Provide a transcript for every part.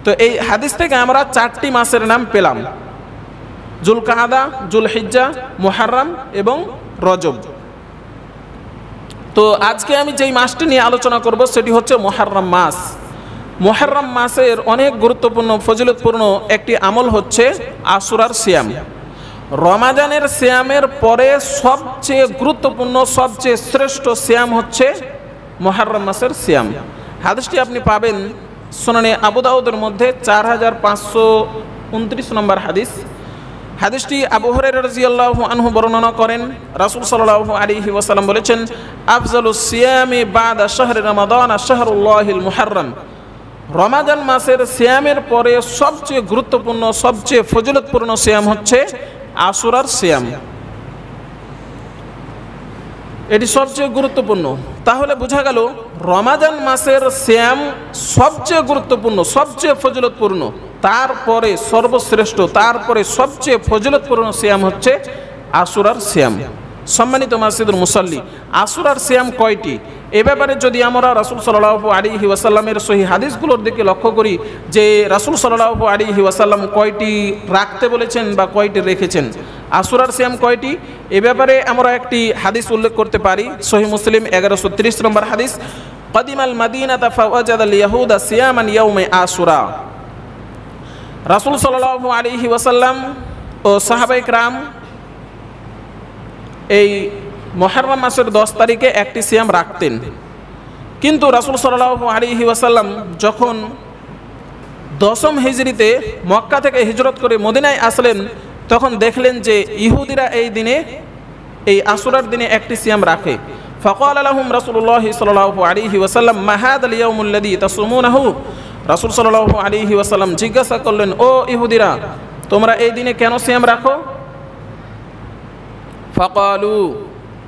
তো এই হাদিস থেকে আমরা 4টি মাসের নাম পেলাম, জুলকাদা, জুলহিজ্জা, মুহররম এবং রজব। তো আজকে আমি যেই মাসটি নিয়ে আলোচনা করব সেটি হচ্ছে মুহররম মাস। মুহররম মাসের অনেক গুরুত্বপূর্ণ ফজিলতপূর্ণ একটি আমল হচ্ছে আশুরার সিয়াম। রমাজানের সিয়ামের পরে সবচেয়ে গুরুত্বপূর্ণ, সবচেয়ে শ্রেষ্ঠ সিয়াম হচ্ছে মুহররম মাসের সিয়াম। হাদিসটি আপনি পাবেন সুনানে আবু দাউদের মধ্যে 4529 নম্বর হাদিস। হাদিসটি আবু হুরায়রা রাদিয়াল্লাহু আনহু বর্ণনা করেন, রাসূল সাল্লাল্লাহু আলাইহি ওয়াসাল্লাম বলেছেন, আফজালুস সিয়ামি বাদা শাহরি রমাদান শাহরুল্লাহিল মুহররম। রমাজান মাসের সিয়ামের পরে সবচেয়ে গুরুত্বপূর্ণ, সবচেয়ে ফজিলতপূর্ণ সিয়াম হচ্ছে আশুরার সিয়াম। এটি সবচেয়ে গুরুত্বপূর্ণ। তাহলে বোঝা গেল রমাজান মাসের সিয়াম সবচেয়ে গুরুত্বপূর্ণ, সবচেয়ে ফজিলতপূর্ণ, তারপরে সর্বশ্রেষ্ঠ, তারপরে সবচেয়ে ফজিলতপূর্ণ সিয়াম হচ্ছে আশুরার সিয়াম। সম্মানিত মাসজিদুল মুসাল্লি, আশুরার সিয়াম কয়টি? এ ব্যাপারে যদি আমরা রাসূল সাল্লাল্লাহু আলাইহি ওয়াসাল্লামের সহিহ হাদিসগুলোর দিকে লক্ষ্য করি যে রাসূল সাল্লাল্লাহু আলাইহি ওয়াসাল্লাম কয়টি রাখতে বলেছেন বা কয়টি রেখেছেন, আশুরার সিয়াম কয়টি, এ ব্যাপারে আমরা একটি হাদিস উল্লেখ করতে পারি। সহিহ মুসলিম 1130 নম্বর হাদিস, কাদিমাল মাদিনাতা ফাওয়াজাদাল ইয়াহুদা সিয়ামান ইয়াউমে আশুরা। রাসূল সাল্লাল্লাহু আলাইহি ওয়াসাল্লাম ও সাহাবায়ে কেরাম এই মুহররম মাসের 10 তারিখে একটি সিয়াম রাখতেন। কিন্তু রাসূল সাল্লাল্লাহু আলাইহি ওয়াসাল্লাম যখন 10ম হিজরিতে মক্কা থেকে হিজরত করে মদিনায় আসলেন, তখন দেখলেন যে ইহুদিরা এই দিনে, এই আশুরার দিনে একটি সিয়াম রাখে। ফাকালা লাহুম রাসূলুল্লাহ সাল্লাল্লাহু আলাইহি ওয়াসাল্লাম মা হাদাল ইয়াউমুল্লাযী তাসুমুনাহু। রাসূল সাল্লাল্লাহু আলাইহি ওয়াসাল্লাম জিজ্ঞাসা করলেন, ও ইহুদিরা, তোমরা এই দিনে কেন সিয়াম রাখো? ফাকালু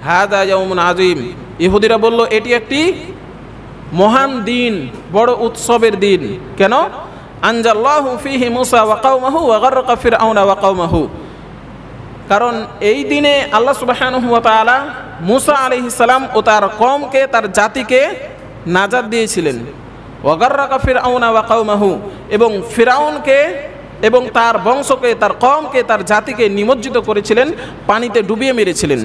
হাদা ইয়াউমুন আযীম। ইহুদিরা বলল, এটি একটি মহান দিন, বড় উৎসবের দিন। কেন? আনজাল্লাহু ফীহি মূসা ওয়া কওমাহু ওয়া গাররাকা ফিরআউনা ওয়া কওমাহু। কারণ এই দিনে আল্লাহ সুবহানাহু ওয়া তাআলা মূসা আলাইহিস সালাম ও তার কওমকে, তার জাতিকে নাজাত দিয়েছিলেন। ওয়া গাররাকা ফিরআউনা ওয়া কওমাহু, এবং ফিরআউনকে এবং তার বংশকে, তার কওমকে, তার জাতিকে নিমজ্জিত করেছিলেন, পানিতে ডুবিয়ে মেরেছিলেন।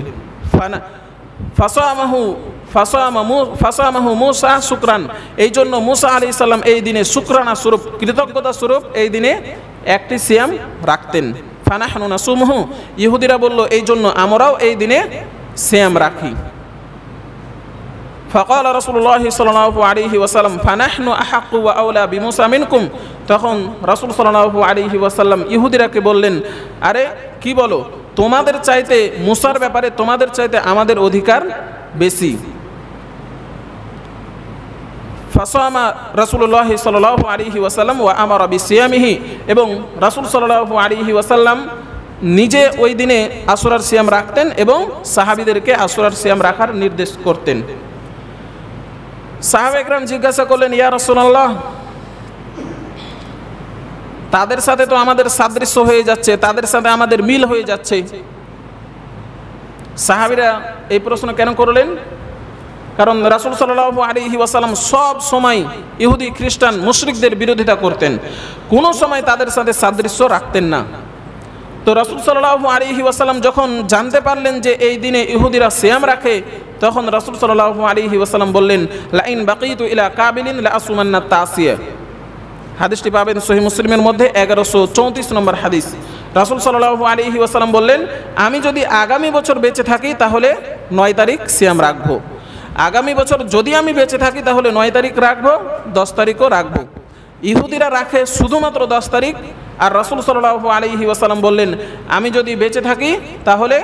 ফাসামাহু মূসা শুকরান। এই জন্য মূসা আলাইহিস সালাম এই দিনে শুকরানা স্বরূপ, কৃতজ্ঞতা স্বরূপ এই দিনে একটি সিয়াম রাখতেন। ফানাহনু নাসুমহু। ইহুদিরা বলল, এই জন্য আমরাও এই দিনে সিয়াম রাখি। ফাকাল রাসূলুল্লাহ সাল্লাল্লাহু আলাইহি ওয়াসাল্লাম ফানাহনু আহাক্কু ওয়া আওলা বিমূসা মিনকুম। তখন রাসূল সাল্লাল্লাহু আলাইহি ওয়াসাল্লাম ইহুদিরাকে বললেন, আরে কি বলো, তোমাদের চাইতে মূসার ব্যাপারে তোমাদের চাইতে আমাদের অধিকার বেশি। ফাসামা রাসূলুল্লাহ সাল্লাল্লাহু আলাইহি ওয়াসাল্লাম ওয়া আমারা বিসিয়ামিহি। এবং রাসূল সাল্লাল্লাহু আলাইহি ওয়াসাল্লাম নিজে ওই দিনে আশুরার সিয়াম রাখতেন এবং সাহাবীদেরকে আশুরার সিয়াম রাখার নির্দেশ করতেন। সাহাবায়ে কেরাম জিজ্ঞাসা করলেন, ইয়া রাসূলুল্লাহ, তাদের সাথে তো আমাদের সাদৃশ্য হয়ে যাচ্ছে, তাদের সাথে আমাদের মিল হয়ে যাচ্ছে। সাহাবীরা এই প্রশ্ন কেন করলেন? কারণ রাসূল সাল্লাল্লাহু আলাইহি ওয়াসাল্লাম সব সময় ইহুদি, খ্রিস্টান, মুশরিকদের বিরোধিতা করতেন, কোনো সময় তাদের সাথে সাদৃশ্য রাখতেন না। তো রাসূল সাল্লাল্লাহু আলাইহি ওয়াসাল্লাম যখন জানতে পারলেন যে এই দিনে ইহুদিরা সিয়াম রাখে, তখন রাসূল সাল্লাল্লাহু আলাইহি ওয়াসাল্লাম বললেন, লা ইন বাকিতু ইলা কাবিলিন লা আসুমান্না তাসিয়া। হাদিসটি পাবেন সহিহ মুসলিমের মধ্যে 1134 নম্বর হাদিস। রাসূল সাল্লাল্লাহু আলাইহি ওয়াসাল্লাম বললেন, আমি যদি আগামী বছর বেঁচে থাকি তাহলে 9 তারিখ সিয়াম রাখবো। আগামী বছর যদি আমি বেঁচে থাকি তাহলে 9 তারিখ রাখবো, 10 তারিখও রাখবো। ইহুদিরা রাখে শুধুমাত্র 10 তারিখ, আর রাসূল সাল্লাল্লাহু আলাইহি ওয়াসাল্লাম বললেন, আমি যদি বেঁচে থাকি তাহলে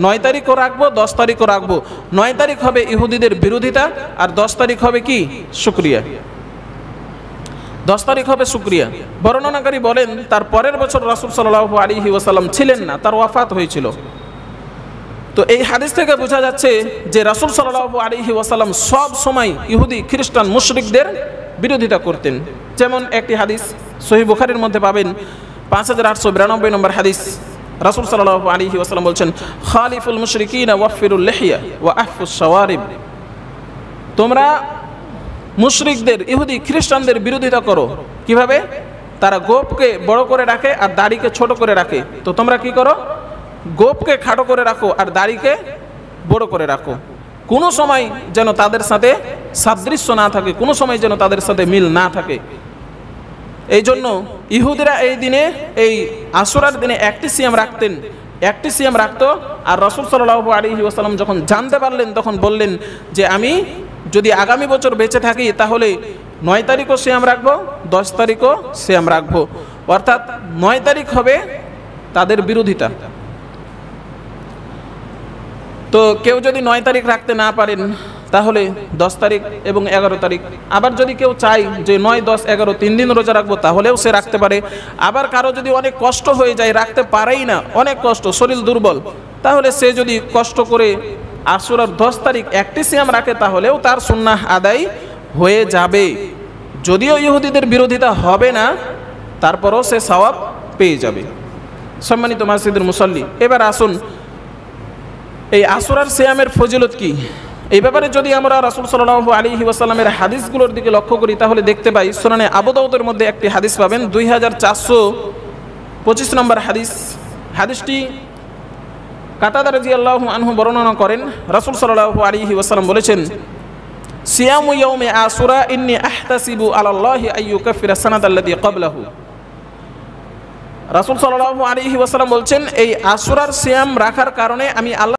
9 তারিখও রাখবো, 10 তারিখও রাখবো। 9 তারিখ হবে ইহুদিদের বিরোধিতা, আর 10 তারিখ হবে কি? শুকরিয়া। 10 তারিখ হবে শুকরিয়া। বর্ণনাকারী বলেন, তার পরের বছর রাসূল সাল্লাল্লাহু আলাইহি ওয়াসাল্লাম ছিলেন না, তার ওয়াফাত হয়েছিল। তো এই হাদিস থেকে বোঝা যাচ্ছে যে রাসূল সাল্লাল্লাহু আলাইহি ওয়াসাল্লাম সব সময় ইহুদি, খ্রিস্টান, মুশরিকদের বিরোধিতা করতেন। যেমন একটি হাদিস সহিহ বুখারীর মধ্যে পাবেন 5892 নম্বর হাদিস। রাসূল সাল্লাল্লাহু আলাইহি ওয়াসাল্লাম বলছেন, খালিফুল মুশরিকিনা ওয়াফিরুল লিহিয়া ওয়া আহফুস শাওয়ারিব। তোমরা মুশরিকদের, ইহুদি, খ্রিস্টানদের বিরোধিতা করো। কিভাবে? তারা গোপকে বড় করে রাখে আর দাড়িকে ছোট করে রাখে। তো তোমরা কি করো? গোপকে খাটো করে রাখো আর দাড়িকে বড় করে রাখো। কোনো সময় যেন তাদের সাথে সাদৃশ্য না থাকে, কোনো সময় যেন তাদের সাথে মিল না থাকে। এই জন্য ইহুদিরা এই দিনে, এই আশুরার দিনে একটি সিয়াম রাখতেন, একটি সিয়াম রাখতো। আর রাসূল সাল্লাল্লাহু আলাইহি ওয়াসাল্লাম যখন জানতে পারলেন তখন বললেন যে আমি যদি আগামী বছর বেঁচে থাকি তাহলে 9 তারিখও সিয়াম রাখবো, 10 তারিখও সিয়াম রাখবো। অর্থাৎ 9 তারিখ হবে তাদের বিরোধিতা। তো কেউ যদি 9 তারিখ রাখতে না পারেন তাহলে 10 তারিখ এবং 11 তারিখ। আবার যদি কেউ চায় যে 9, 10, 11 3 দিন রোজা রাখবো তাহলেও সে রাখতে পারে। আবার কারো যদি অনেক কষ্ট হয়ে যায়, রাখতে পারেই না, অনেক কষ্ট, শরীর দুর্বল, তাহলে সে যদি কষ্ট করে আশুরার 10 তারিখ একটি সিয়াম রাখে তাহলেও তার সুন্নাহ আদায় হয়ে যাবে। যদিও ইহুদিদের বিরোধিতা হবে না, তারপরও সে সওয়াব পেয়ে যাবে। সম্মানিত মসজিদের মুসল্লি, এবার আসুন এই আশুরার সিয়ামের ফজিলত কি, এই ব্যাপারে যদি আমরা রাসূল সাল্লাল্লাহু আলাইহি ওয়াসাল্লামের হাদিসগুলোর দিকে লক্ষ্য করি তাহলে দেখতে পাই সুনানে আবু দাউদের মধ্যে একটি হাদিস পাবেন, 2425 নম্বর হাদিস। হাদিসটি কাতাদা রাদিয়াল্লাহু আনহু বর্ণনা করেন, রাসূল সাল্লাল্লাহু আলাইহি ওয়াসাল্লাম বলেছেন, সিয়ামু ইয়াউমি আশুরা ইন্নী আহতাসিবু আলাল্লাহি আইয়ুকাফিরা সানাতাল্লাতী ক্বাবলাহু। রাসূল সাল্লাল্লাহু আলাইহি ওয়াসাল্লাম বলছেন এই আশুরার সিয়াম রাখার কারণে আমি আল্লাহ